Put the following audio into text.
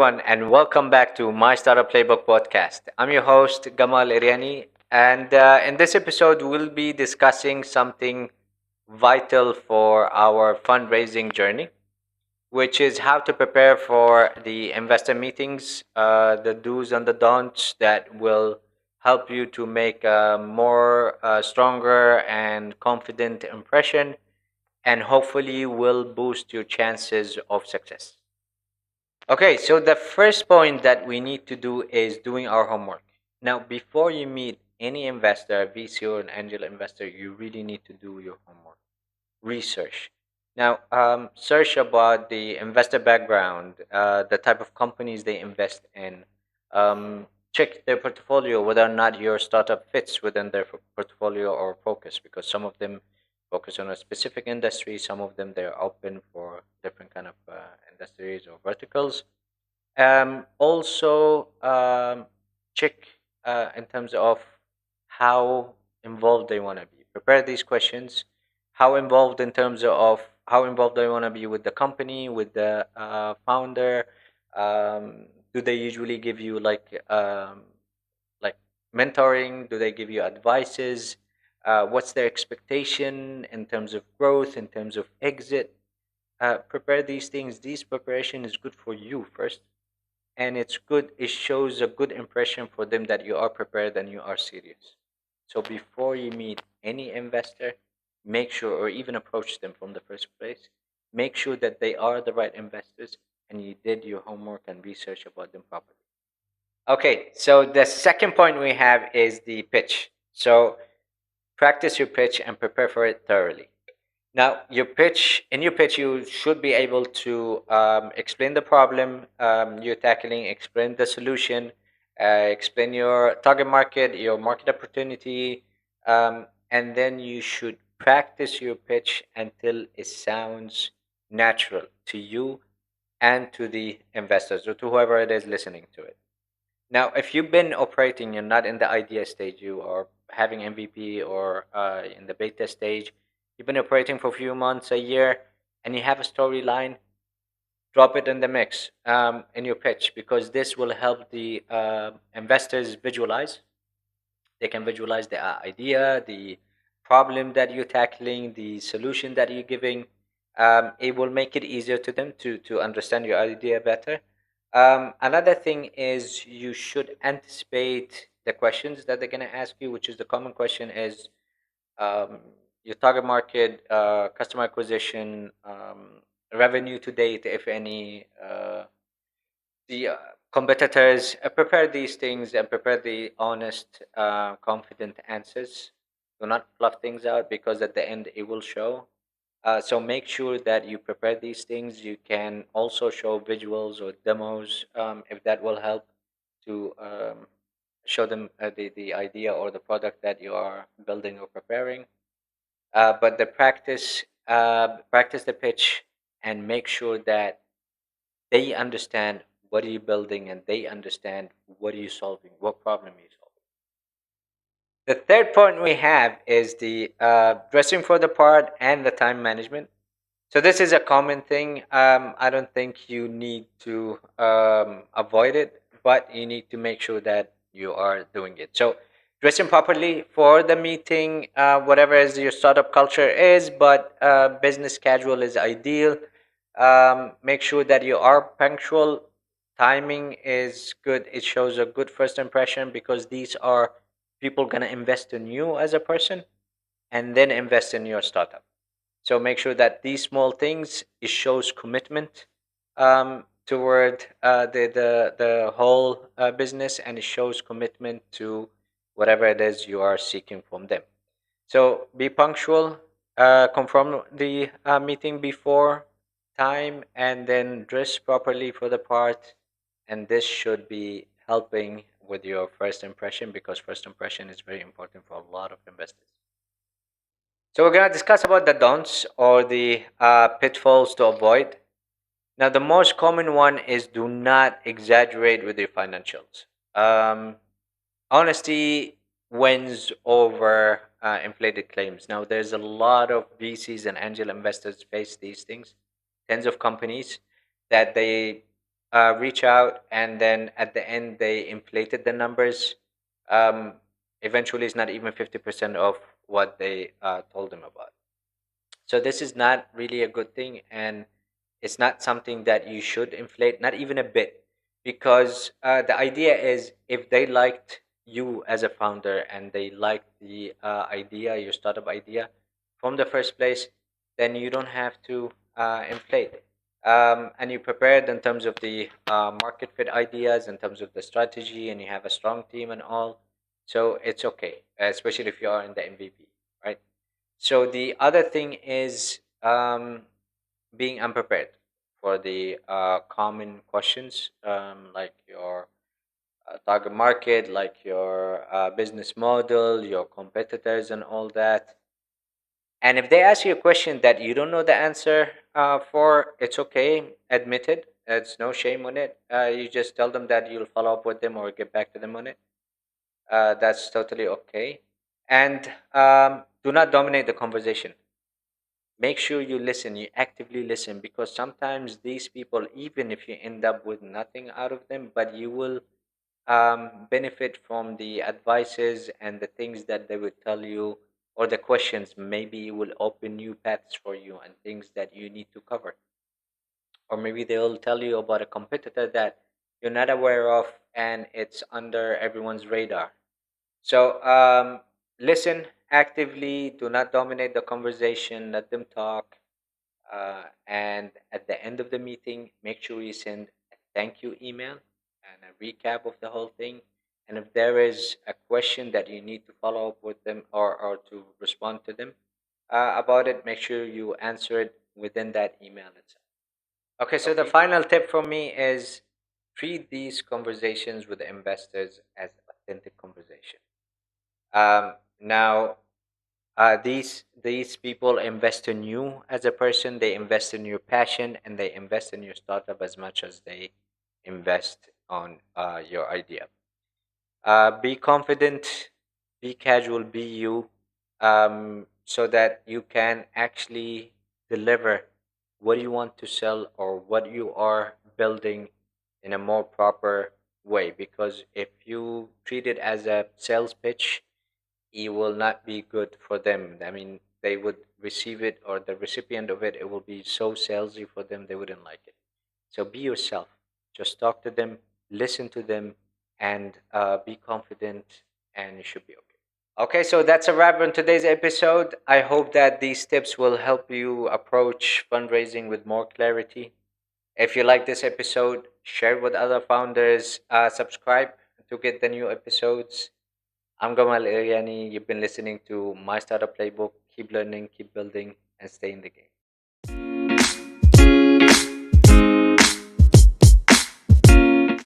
everyone, and welcome back to My Startup Playbook podcast. I'm your host, Gamal Iriani, and in this episode, we'll be discussing something vital for our fundraising journey, which is how to prepare for the investor meetings, the do's and the don'ts that will help you to make a more stronger and confident impression, and hopefully will boost your chances of success. Okay, so the first point that we need to do is doing our homework. Now, before you meet any investor, VC or an angel investor, you really need to do your homework, research. Now, search about the investor background, the type of companies they invest in. Check their portfolio, whether or not your startup fits within their portfolio or focus, because some of them focus on a specific industry, some of them they're open for different kind of industries or verticals. Also, check in terms of how involved they want to be. Prepare these questions. How involved in terms of how involved they want to be with the company, with the founder. Do they usually give you like mentoring? Do they give you advices? What's their expectation in terms of growth, in terms of exit? Prepare these things. This preparation is good for you first, and it's good. It shows a good impression for them that you are prepared and you are serious. So before you meet any investor, make sure, or even approach them from the first place, make sure that they are the right investors and you did your homework and research about them properly. Okay, so the second point we have is the pitch. So practice your pitch and prepare for it thoroughly. Now, in your pitch, you should be able to explain the problem you're tackling, explain the solution, explain your target market, your market opportunity, and then you should practice your pitch until it sounds natural to you and to the investors or to whoever it is listening to it. Now, if you've been operating, you're not in the idea stage, you are having MVP or in the beta stage, you've been operating for a few months, a year, and you have a storyline, drop it in the mix in your pitch, because this will help the investors visualize. They can visualize the idea, the problem that you're tackling, the solution that you're giving. It will make it easier to them to understand your idea better. Another thing is you should anticipate the questions that they're going to ask you, which is the common question is um, your target market, customer acquisition, revenue to date, if any, the competitors. Prepare these things and prepare the honest, confident answers. Do not fluff things out, because at the end it will show. So make sure that you prepare these things. You can also show visuals or demos if that will help to show them the idea or the product that you are building or preparing. But the practice the pitch and make sure that they understand what are you building and they understand what are you solving, what problem are you solving. The third point we have is the dressing for the part and the time management. So this is a common thing. I don't think you need to avoid it, but you need to make sure that you are doing it. So dressing properly for the meeting, whatever is your startup culture is, but business casual is ideal. Make sure that you are punctual. Timing is good. It shows a good first impression, because these are people gonna invest in you as a person and then invest in your startup. So make sure that these small things, it shows commitment toward the whole business, and it shows commitment to whatever it is you are seeking from them. So be punctual, confirm the meeting before time, and then dress properly for the part. And this should be helping with your first impression, because first impression is very important for a lot of investors. So we're gonna discuss about the don'ts or the pitfalls to avoid. Now, the most common one is do not exaggerate with your financials. Um, Honesty wins over inflated claims. Now, there's a lot of VCs and angel investors face these things. Tens of companies that they reach out, and then at the end they inflated the numbers. Um, Eventually, it's not even 50% of what they told them about. So this is not really a good thing, and it's not something that you should inflate, not even a bit, because the idea is if they liked you as a founder and they liked the idea, your startup idea, from the first place, then you don't have to inflate. And you prepared in terms of the market fit ideas, in terms of the strategy, and you have a strong team and all. So it's okay, especially if you are in the MVP, right? So the other thing is being unprepared for the common questions, like your target market, like your business model, your competitors, and all that. And if they ask you a question that you don't know the answer for, it's okay. Admit it. There's no shame on it. You just tell them that you'll follow up with them or get back to them on it. That's totally okay. And do not dominate the conversation. Make sure you listen, you actively listen, because sometimes these people, even if you end up with nothing out of them, but you will benefit from the advices and the things that they would tell you, or the questions. Maybe it will open new paths for you and things that you need to cover, or maybe they'll tell you about a competitor that you're not aware of and it's under everyone's radar. So listen actively, do not dominate the conversation, let them talk. And at the end of the meeting, make sure you send a thank you email and a recap of the whole thing. And if there is a question that you need to follow up with them, or to respond to them about it, make sure you answer it within that email itself. Okay, so the final tip from me is treat these conversations with the investors as authentic conversation. Now, these people invest in you as a person. They invest in your passion, and they invest in your startup as much as they invest on your idea. Be confident, be casual, be you, so that you can actually deliver what you want to sell or what you are building in a more proper way. Because if you treat it as a sales pitch, it will not be good for them. I mean, they would receive it, or the recipient of it, it will be so salesy for them, they wouldn't like it. So be yourself. Just talk to them, listen to them, and be confident, and you should be okay. Okay, so that's a wrap on today's episode. I hope that these tips will help you approach fundraising with more clarity. If you like this episode, share with other founders, subscribe to get the new episodes. I'm Gamal Iryani. You've been listening to My Startup Playbook. Keep learning, keep building, and stay in the game.